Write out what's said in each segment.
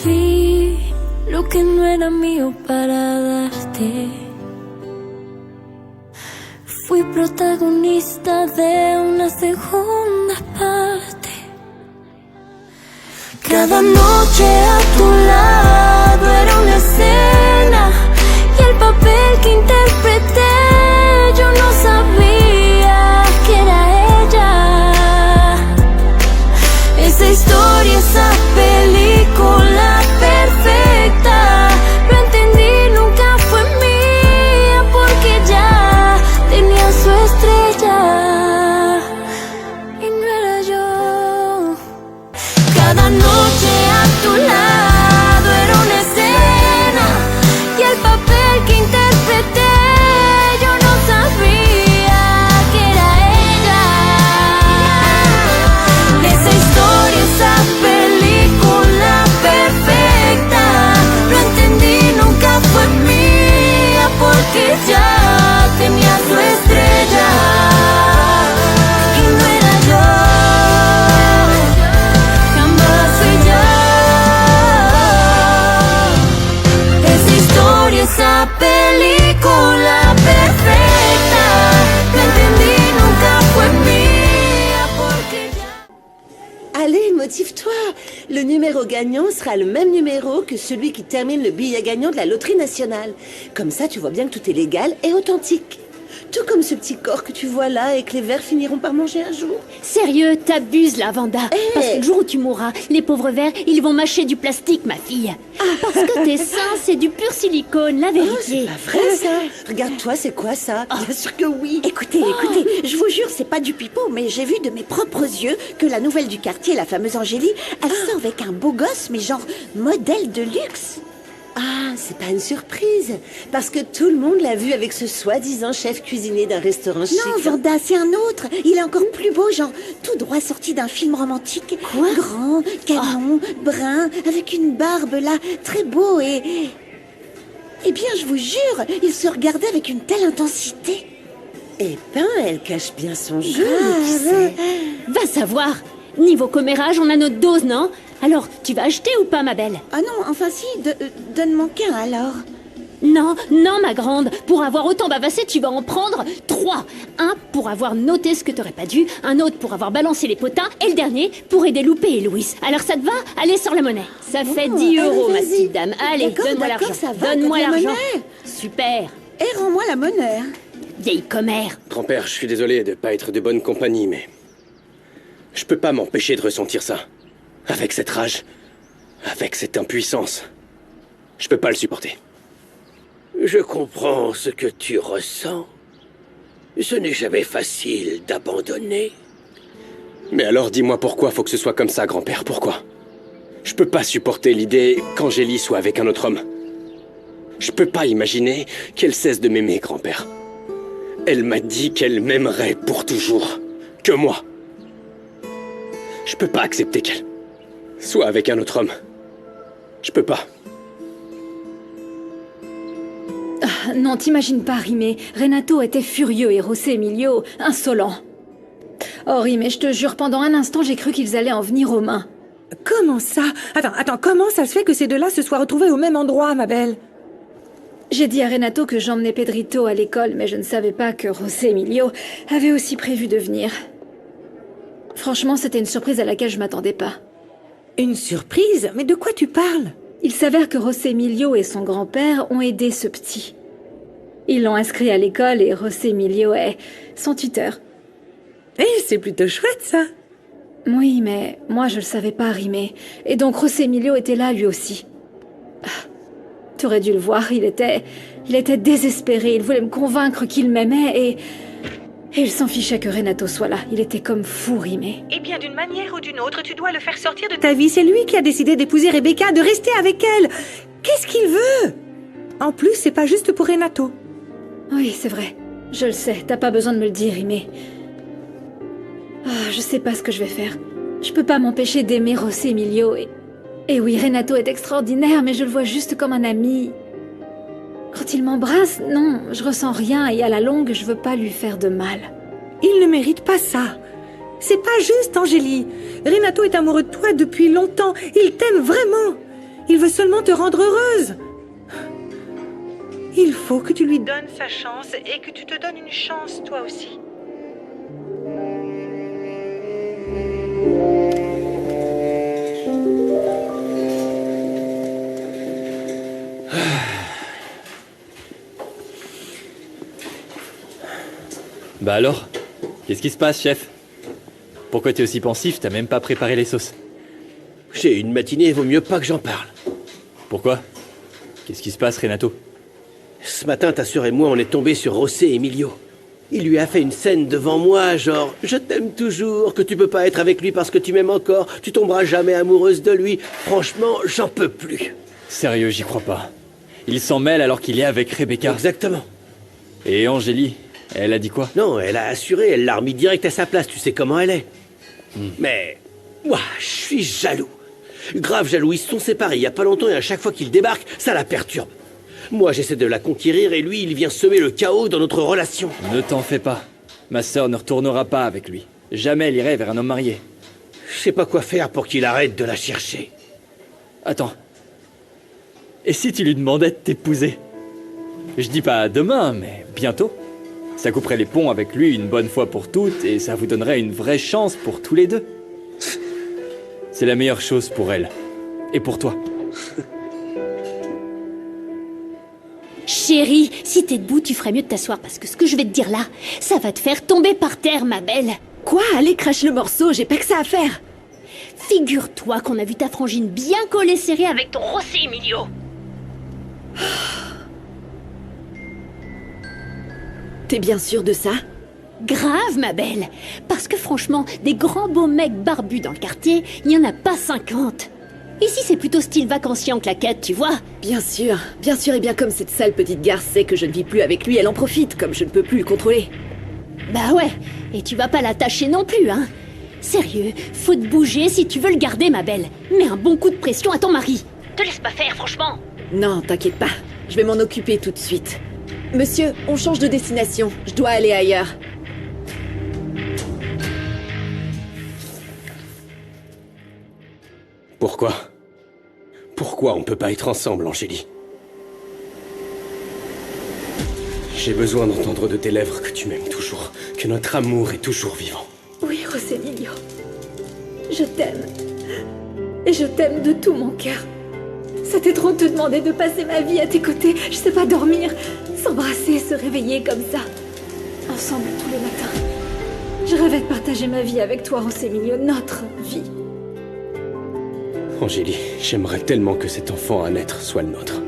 di lo que no era mío para darte. Fui protagonista de una segunda parte. Cada noche a tu lado era una escena y el papel que interpreté yo no sabía que era ella. Esa historia, esa película perfecta, lo entendí, nunca fue mía porque ya tenía su estrella y no era yo. Cada noche a tu lado era una escena y el papel que interpreté yo no sabía que era ella. Esa historia, esa película perfecta, lo entendí, nunca fue mía porque ya tenía su estrella y no era yo. Jamás fui yo. Esa historia, esa película perfecta, lo entendí, nunca fue mía porque ya. Allez, motive-toi. Le numéro gagnant sera le même numéro que celui qui termine le billet gagnant de la loterie nationale. Comme ça, tu vois bien que tout est légal et authentique. Tout comme ce petit corps que tu vois là et que les vers finiront par manger un jour. Sérieux, t'abuses là, Vanda. Parce que le jour où tu mourras, les pauvres vers, ils vont mâcher du plastique, ma fille. Parce que tes seins, c'est du pur silicone, la Oh, c'est vérité. pas vrai ça. Regarde-toi, c'est quoi ça? Bien sûr que oui. Écoutez, je vous jure, c'est pas du pipeau, mais j'ai vu de mes propres yeux que la nouvelle du quartier, la fameuse Angélie, elle sort avec un beau gosse, mais genre modèle de luxe. Ah, c'est pas une surprise. Parce que tout le monde l'a vu avec ce soi-disant chef cuisinier d'un restaurant chic. Non, Vanda, c'est un autre. Il est encore plus beau, genre tout droit sorti d'un film romantique. Quoi? Grand, canon, brun, avec une barbe là, très beau et... Eh bien, je vous jure, il se regardait avec une telle intensité. Eh ben, elle cache bien son jeu, Ah, mais qui sait. Va savoir. Niveau commérage, on a notre dose, non? Alors, tu vas acheter ou pas, ma belle? Ah non, enfin si, donne-moi qu'un alors. Non, non, ma grande. Pour avoir autant bavassé, tu vas en prendre 3. Un pour avoir noté ce que t'aurais pas dû, un autre pour avoir balancé les potins, et le dernier pour aider Loupé et Louis. Alors ça te va? Allez, sors la monnaie. Ça fait 10 euros, allez, ma vas-y. petite dame. Allez, D'accord, donne-moi d'accord, l'argent. ça va, Donne-moi t'as de la l'argent. monnaie. Super. Et rends-moi la monnaie. Vieille commère. Grand-père, je suis désolé de pas être de bonne compagnie, mais... je peux pas m'empêcher de ressentir ça. Avec cette rage, avec cette impuissance. Je peux pas le supporter. Je comprends ce que tu ressens. Ce n'est jamais facile d'abandonner. Mais alors dis-moi pourquoi faut que ce soit comme ça, grand-père, pourquoi? Je peux pas supporter l'idée qu'Angélie soit avec un autre homme. Je peux pas imaginer qu'elle cesse de m'aimer, grand-père. Elle m'a dit qu'elle m'aimerait pour toujours. Que moi. Je peux pas accepter qu'elle soit avec un autre homme. Je peux pas. Non, t'imagines pas, Rimé. Renato était furieux et José Emilio, insolent. Oh, Rimé, je te jure, pendant un instant, j'ai cru qu'ils allaient en venir aux mains. Comment ça? Attends, comment ça se fait que ces deux-là se soient retrouvés au même endroit, ma belle? J'ai dit à Renato que j'emmenais Pedrito à l'école, mais je ne savais pas que José Emilio avait aussi prévu de venir. Franchement, c'était une surprise à laquelle je m'attendais pas. Une surprise? Mais de quoi tu parles? Il s'avère que José Emilio et son grand-père ont aidé ce petit. Ils l'ont inscrit à l'école et José Emilio est son tuteur. Eh, c'est plutôt chouette, ça. Oui, mais moi je le savais pas, Rimé. Et donc José Emilio était là lui aussi. T'aurais dû le voir, il était désespéré. Il voulait me convaincre qu'il m'aimait et il s'en fichait que Renato soit là. Il était comme fou, Rimé. Eh bien, d'une manière ou d'une autre, tu dois le faire sortir de ta vie. C'est lui qui a décidé d'épouser Rebecca, de rester avec elle. Qu'est-ce qu'il veut? En plus, c'est pas juste pour Renato. Oui, c'est vrai. Je le sais, t'as pas besoin de me le dire, Rimé. Je sais pas ce que je vais faire. Je peux pas m'empêcher d'aimer José Emilio et oui, Renato est extraordinaire, mais je le vois juste comme un ami. Quand il m'embrasse, non, je ressens rien et à la longue, je veux pas lui faire de mal. Il ne mérite pas ça. C'est pas juste, Angélie. Renato est amoureux de toi depuis longtemps. Il t'aime vraiment. Il veut seulement te rendre heureuse. Il faut que tu lui donnes sa chance et que tu te donnes une chance toi aussi. Bah alors? Qu'est-ce qui se passe, chef? Pourquoi t'es aussi pensif? T'as même pas préparé les sauces. J'ai une matinée, vaut mieux pas que j'en parle. Pourquoi? Qu'est-ce qui se passe, Renato? Ce matin, ta sœur et moi, on est tombés sur José Emilio. Il lui a fait une scène devant moi, genre « Je t'aime toujours, que tu peux pas être avec lui parce que tu m'aimes encore, tu tomberas jamais amoureuse de lui. Franchement, j'en peux plus. » Sérieux, j'y crois pas. Il s'en mêle alors qu'il est avec Rebecca. Exactement. Et Angélie, elle a dit quoi? Non, elle a assuré, elle l'a remis direct à sa place, tu sais comment elle est. Mais, ouah, je suis jaloux. Grave jaloux, ils se sont séparés il y a pas longtemps et à chaque fois qu'il débarque, ça la perturbe. Moi, j'essaie de la conquérir et lui, il vient semer le chaos dans notre relation. Ne t'en fais pas. Ma sœur ne retournera pas avec lui. Jamais elle irait vers un homme marié. Je sais pas quoi faire pour qu'il arrête de la chercher. Attends. Et si tu lui demandais de t'épouser? Je dis pas demain, mais bientôt. Ça couperait les ponts avec lui une bonne fois pour toutes et ça vous donnerait une vraie chance pour tous les deux. C'est la meilleure chose pour elle. Et pour toi. Chérie, si t'es debout, tu ferais mieux de t'asseoir parce que ce que je vais te dire là, ça va te faire tomber par terre, ma belle. Quoi? Allez, crache le morceau, j'ai pas que ça à faire. Figure-toi qu'on a vu ta frangine bien collée serrée avec ton José Emilio. T'es bien sûre de ça? Grave, ma belle. Parce que franchement, des grands beaux mecs barbus dans le quartier, il y en a pas 50. Ici, c'est plutôt style vacancier en claquette, tu vois. Bien sûr, et bien comme cette sale petite garce sait que je ne vis plus avec lui, elle en profite, comme je ne peux plus le contrôler. Bah ouais, et tu vas pas l'attacher non plus, hein. Sérieux, faut te bouger si tu veux le garder, ma belle. Mets un bon coup de pression à ton mari. Te laisse pas faire, franchement. Non, t'inquiète pas, je vais m'en occuper tout de suite. Monsieur, on change de destination, je dois aller ailleurs. Pourquoi? Pourquoi on peut pas être ensemble, Angélie? J'ai besoin d'entendre de tes lèvres que tu m'aimes toujours, que notre amour est toujours vivant. Oui, José Emilio. Je t'aime. Et je t'aime de tout mon cœur. C'était trop te demander de passer ma vie à tes côtés. Je sais pas dormir, s'embrasser, se réveiller comme ça. Ensemble tous les matins. Je rêvais de partager ma vie avec toi, José Emilio, notre vie. Angélie, j'aimerais tellement que cet enfant à naître soit le nôtre.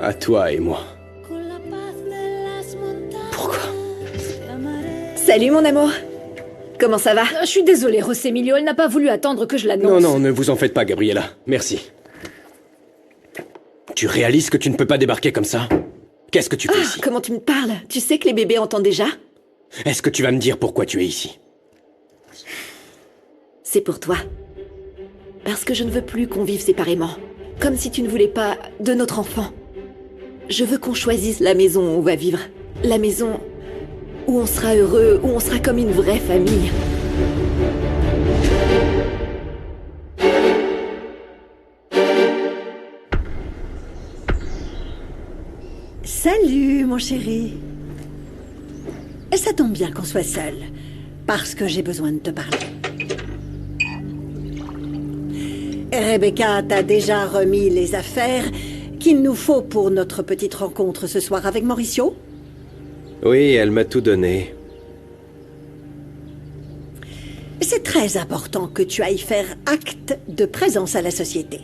À toi et moi. Pourquoi? Salut mon amour. Comment ça va? Je suis désolée, José Emilio, elle n'a pas voulu attendre que je l'annonce. Non, ne vous en faites pas, Gabriella. Merci. Tu réalises que tu ne peux pas débarquer comme ça? Qu'est-ce que tu fais ici? Comment tu me parles? Tu sais que les bébés entendent déjà? Est-ce que tu vas me dire pourquoi tu es ici? C'est pour toi. Parce que je ne veux plus qu'on vive séparément. Comme si tu ne voulais pas de notre enfant. Je veux qu'on choisisse la maison où on va vivre. La maison où on sera heureux, où on sera comme une vraie famille. Salut, mon chéri. Ça tombe bien qu'on soit seuls, parce que j'ai besoin de te parler. Rebecca t'a déjà remis les affaires qu'il nous faut pour notre petite rencontre ce soir avec Mauricio? Oui, elle m'a tout donné. C'est très important que tu ailles faire acte de présence à la société.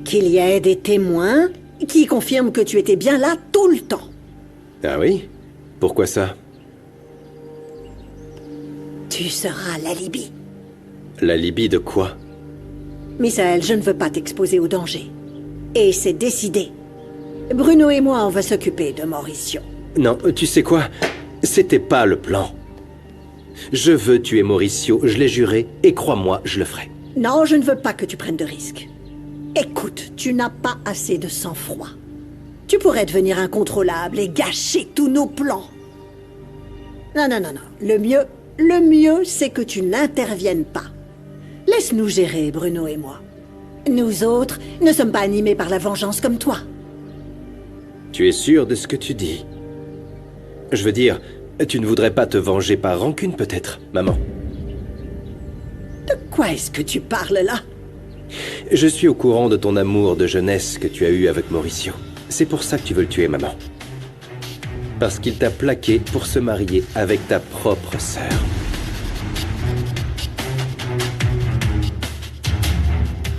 Qu'il y ait des témoins qui confirment que tu étais bien là tout le temps. Ah oui? Pourquoi ça? Tu seras l'alibi. L'alibi de quoi? Misaël, je ne veux pas t'exposer au danger. Et c'est décidé. Bruno et moi, on va s'occuper de Mauricio. Non, tu sais quoi? C'était pas le plan. Je veux tuer Mauricio, je l'ai juré, et crois-moi, je le ferai. Non, je ne veux pas que tu prennes de risques. Écoute, tu n'as pas assez de sang-froid. Tu pourrais devenir incontrôlable et gâcher tous nos plans. Non. Le mieux, c'est que tu n'interviennes pas. Laisse-nous gérer, Bruno et moi. Nous autres ne sommes pas animés par la vengeance comme toi. Tu es sûr de ce que tu dis? Je veux dire, tu ne voudrais pas te venger par rancune peut-être, maman? De quoi est-ce que tu parles là? Je suis au courant de ton amour de jeunesse que tu as eu avec Mauricio. C'est pour ça que tu veux le tuer, maman. Parce qu'il t'a plaqué pour se marier avec ta propre sœur.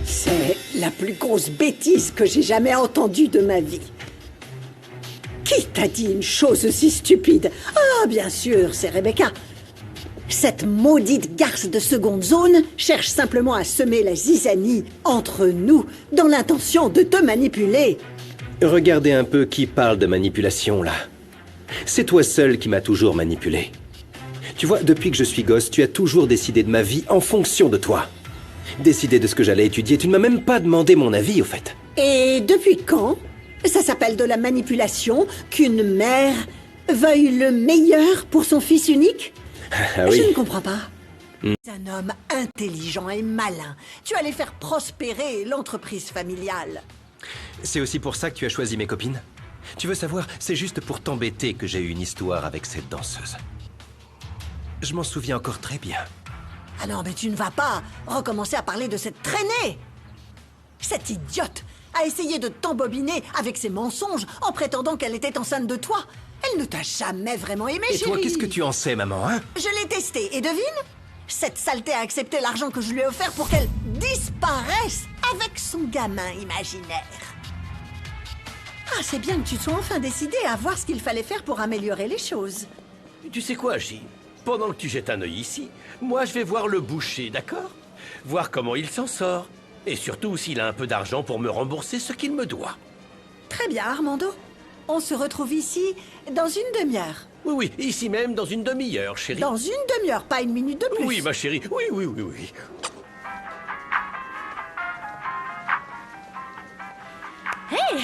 C'est la plus grosse bêtise que j'ai jamais entendue de ma vie. Qui t'a dit une chose aussi stupide? Ah, bien sûr, c'est Rebecca. Cette maudite garce de seconde zone cherche simplement à semer la zizanie entre nous dans l'intention de te manipuler. Regardez un peu qui parle de manipulation, là. C'est toi seul qui m'as toujours manipulé. Tu vois, depuis que je suis gosse, tu as toujours décidé de ma vie en fonction de toi. Décidé de ce que j'allais étudier, tu ne m'as même pas demandé mon avis, au fait. Et depuis quand ça s'appelle de la manipulation qu'une mère veuille le meilleur pour son fils unique? Ah oui. Je ne comprends pas. Un homme intelligent et malin. Tu allais faire prospérer l'entreprise familiale. C'est aussi pour ça que tu as choisi mes copines? Tu veux savoir, c'est juste pour t'embêter que j'ai eu une histoire avec cette danseuse. Je m'en souviens encore très bien. Ah non, mais tu ne vas pas recommencer à parler de cette traînée. Cette idiote a essayé de t'embobiner avec ses mensonges en prétendant qu'elle était enceinte de toi. Elle ne t'a jamais vraiment aimé, Et chérie. toi, qu'est-ce que tu en sais, maman, hein? Je l'ai testé, et devine? Cette saleté a accepté l'argent que je lui ai offert pour qu'elle disparaisse avec son gamin imaginaire. Ah, c'est bien que tu sois enfin décidé à voir ce qu'il fallait faire pour améliorer les choses. Tu sais quoi, J? Pendant que tu jettes un œil ici, moi je vais voir le boucher, d'accord? Voir comment il s'en sort. Et surtout s'il a un peu d'argent pour me rembourser ce qu'il me doit. Très bien, Armando. On se retrouve ici dans une demi-heure. Oui, oui, ici même dans une demi-heure, chérie. Dans une demi-heure, pas une minute de plus. Oui, ma chérie, oui, oui, oui, oui. Hé,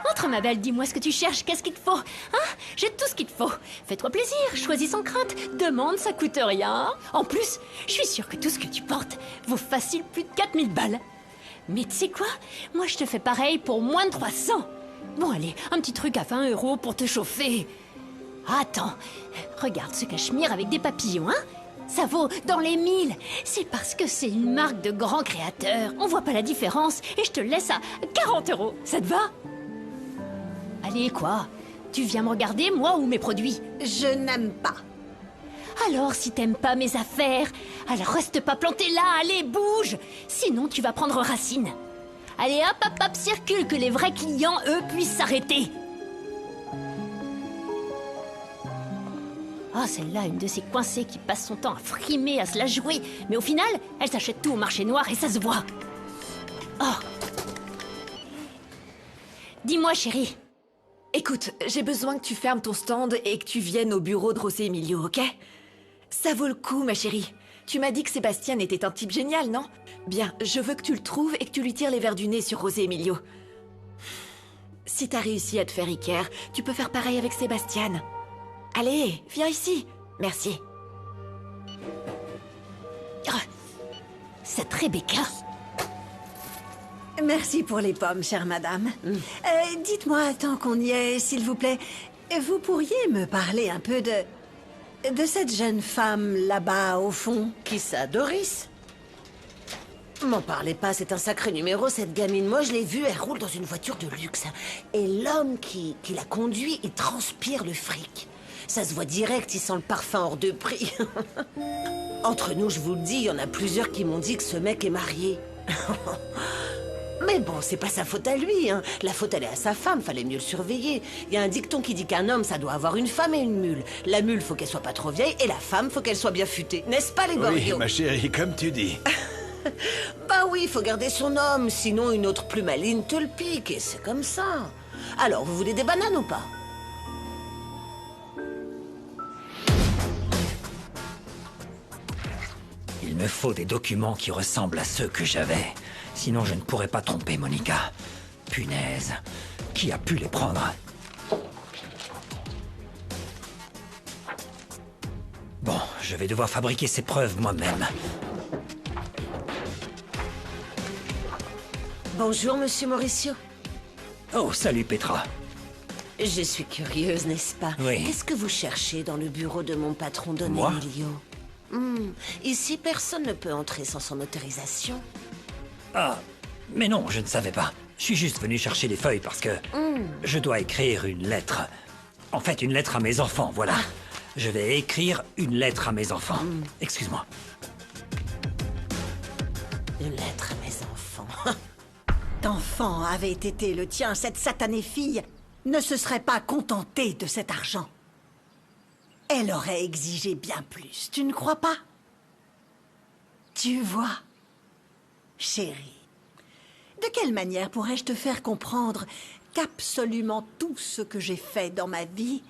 entre ma belle, dis-moi ce que tu cherches, qu'est-ce qu'il te faut? Hein? J'ai tout ce qu'il te faut. Fais-toi plaisir, choisis sans crainte. Demande, ça coûte rien. En plus, je suis sûre que tout ce que tu portes vaut facile plus de 4000 balles. Mais tu sais quoi? Moi, je te fais pareil pour moins de 300. Bon, allez, un petit truc à 20 € pour te chauffer. Attends, regarde ce cachemire avec des papillons, hein? Ça vaut dans les 1000. C'est parce que c'est une marque de grand créateur. On voit pas la différence et je te laisse à 40 €. Ça te va? Allez, quoi? Tu viens me regarder, moi ou mes produits? Je n'aime pas. Alors, si t'aimes pas mes affaires, alors reste pas planté là, allez, bouge! Sinon, tu vas prendre racine. Allez, hop, hop, hop, circule, que les vrais clients, eux, puissent s'arrêter. Ah, celle-là, une de ces coincées qui passe son temps à frimer, à se la jouer. Mais au final, elle s'achète tout au marché noir et ça se voit. Oh. Dis-moi, chérie. Écoute, j'ai besoin que tu fermes ton stand et que tu viennes au bureau de José Emilio, ok? Ça vaut le coup, ma chérie. Tu m'as dit que Sébastien était un type génial, non? Bien, je veux que tu le trouves et que tu lui tires les verres du nez sur José Emilio. Si t'as réussi à te faire Iker, tu peux faire pareil avec Sébastien. Allez, viens ici. Merci. Cette Rebecca. Merci pour les pommes, chère madame. Dites-moi, tant qu'on y est, s'il vous plaît, vous pourriez me parler un peu de cette jeune femme là-bas, au fond? Qui ça, Doris? M'en parlez pas, c'est un sacré numéro, cette gamine. Moi, je l'ai vue, elle roule dans une voiture de luxe. Et l'homme qui la conduit, il transpire le fric. Ça se voit direct, il sent le parfum hors de prix. Entre nous, je vous le dis, il y en a plusieurs qui m'ont dit que ce mec est marié. Mais bon, c'est pas sa faute à lui, hein. La faute, elle est à sa femme, fallait mieux le surveiller. Il y a un dicton qui dit qu'un homme, ça doit avoir une femme et une mule. La mule, faut qu'elle soit pas trop vieille, et la femme, faut qu'elle soit bien futée. N'est-ce pas, les Goriot? Oui, ma chérie, comme tu dis. Bah oui, faut garder son homme, sinon une autre plus maligne te le pique, et c'est comme ça. Alors, vous voulez des bananes ou pas? Il me faut des documents qui ressemblent à ceux que j'avais. Sinon, je ne pourrais pas tromper Monica. Punaise. Qui a pu les prendre? Bon, je vais devoir fabriquer ces preuves moi-même. Bonjour, monsieur Mauricio. Oh, salut Petra. Je suis curieuse, n'est-ce pas? Oui. Qu'est-ce que vous cherchez dans le bureau de mon patron Don Moi? Emilio? Ici, personne ne peut entrer sans son autorisation. Ah, mais non, je ne savais pas. Je suis juste venu chercher les feuilles parce que je dois écrire une lettre. En fait, une lettre à mes enfants, voilà. Je vais écrire une lettre à mes enfants. Excuse-moi. Une lettre à mes enfants. D'enfant avait été le tien, cette satanée fille ne se serait pas contentée de cet argent. Elle aurait exigé bien plus, tu ne crois pas? Tu vois, chérie, de quelle manière pourrais-je te faire comprendre qu'absolument tout ce que j'ai fait dans ma vie,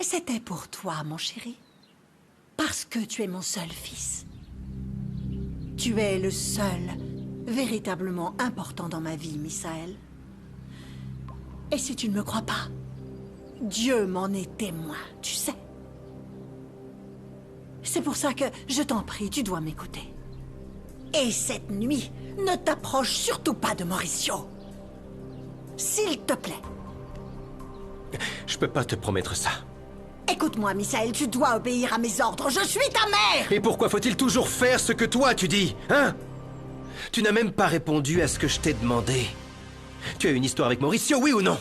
c'était pour toi, mon chéri? Parce que tu es mon seul fils. Tu es le seul véritablement important dans ma vie, Misaël. Et si tu ne me crois pas, Dieu m'en est témoin, tu sais. C'est pour ça que, je t'en prie, tu dois m'écouter. Et cette nuit, ne t'approche surtout pas de Mauricio. S'il te plaît. Je peux pas te promettre ça. Écoute-moi, Misaël, tu dois obéir à mes ordres. Je suis ta mère! Et pourquoi faut-il toujours faire ce que toi tu dis, hein? Tu n'as même pas répondu à ce que je t'ai demandé. Tu as une histoire avec Mauricio, oui ou non?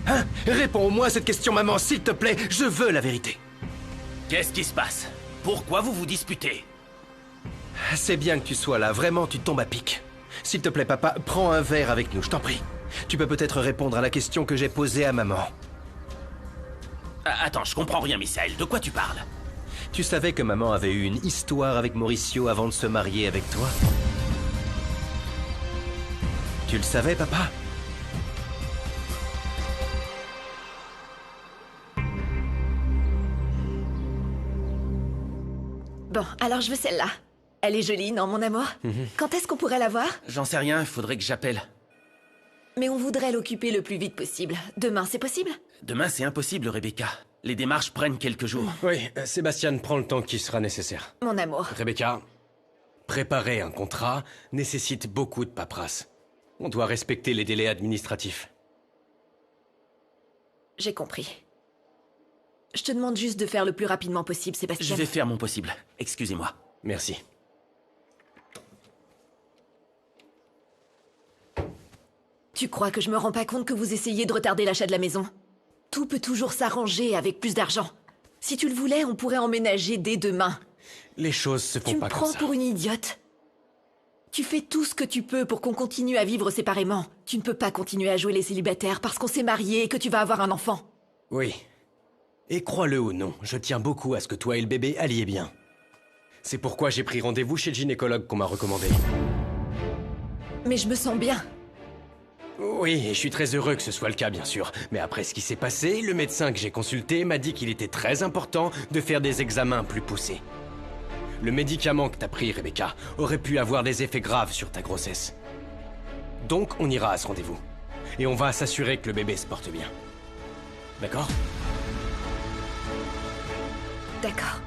Hein? Réponds-moi à cette question, maman, s'il te plaît. Je veux la vérité. Qu'est-ce qui se passe? Pourquoi vous vous disputez? C'est bien que tu sois là, vraiment, tu tombes à pic. S'il te plaît, papa, prends un verre avec nous, je t'en prie. Tu peux peut-être répondre à la question que j'ai posée à maman. Attends, je comprends rien, Misaël. De quoi tu parles? Tu savais que maman avait eu une histoire avec Mauricio avant de se marier avec toi? Tu le savais, papa? Bon, alors je veux celle-là. Elle est jolie, non, mon amour? Quand est-ce qu'on pourrait la voir? J'en sais rien, faudrait que j'appelle. Mais on voudrait l'occuper le plus vite possible. Demain, c'est possible? Demain, c'est impossible, Rebecca. Les démarches prennent quelques jours. Oui, Sébastien prend le temps qui sera nécessaire. Mon amour. Rebecca, préparer un contrat nécessite beaucoup de paperasse. On doit respecter les délais administratifs. J'ai compris. Je te demande juste de faire le plus rapidement possible, Sébastien. Je vais faire mon possible. Excusez-moi. Merci. Tu crois que je me rends pas compte que vous essayez de retarder l'achat de la maison? Tout peut toujours s'arranger avec plus d'argent. Si tu le voulais, on pourrait emménager dès demain. Les choses se font pas comme ça. Tu me prends pour une idiote? Tu fais tout ce que tu peux pour qu'on continue à vivre séparément. Tu ne peux pas continuer à jouer les célibataires parce qu'on s'est mariés et que tu vas avoir un enfant. Oui. Et crois-le ou non, je tiens beaucoup à ce que toi et le bébé alliez bien. C'est pourquoi j'ai pris rendez-vous chez le gynécologue qu'on m'a recommandé. Mais je me sens bien. Oui, et je suis très heureux que ce soit le cas, bien sûr. Mais après ce qui s'est passé, le médecin que j'ai consulté m'a dit qu'il était très important de faire des examens plus poussés. Le médicament que t'as pris, Rebecca, aurait pu avoir des effets graves sur ta grossesse. Donc, on ira à ce rendez-vous. Et on va s'assurer que le bébé se porte bien. D'accord ? D'accord.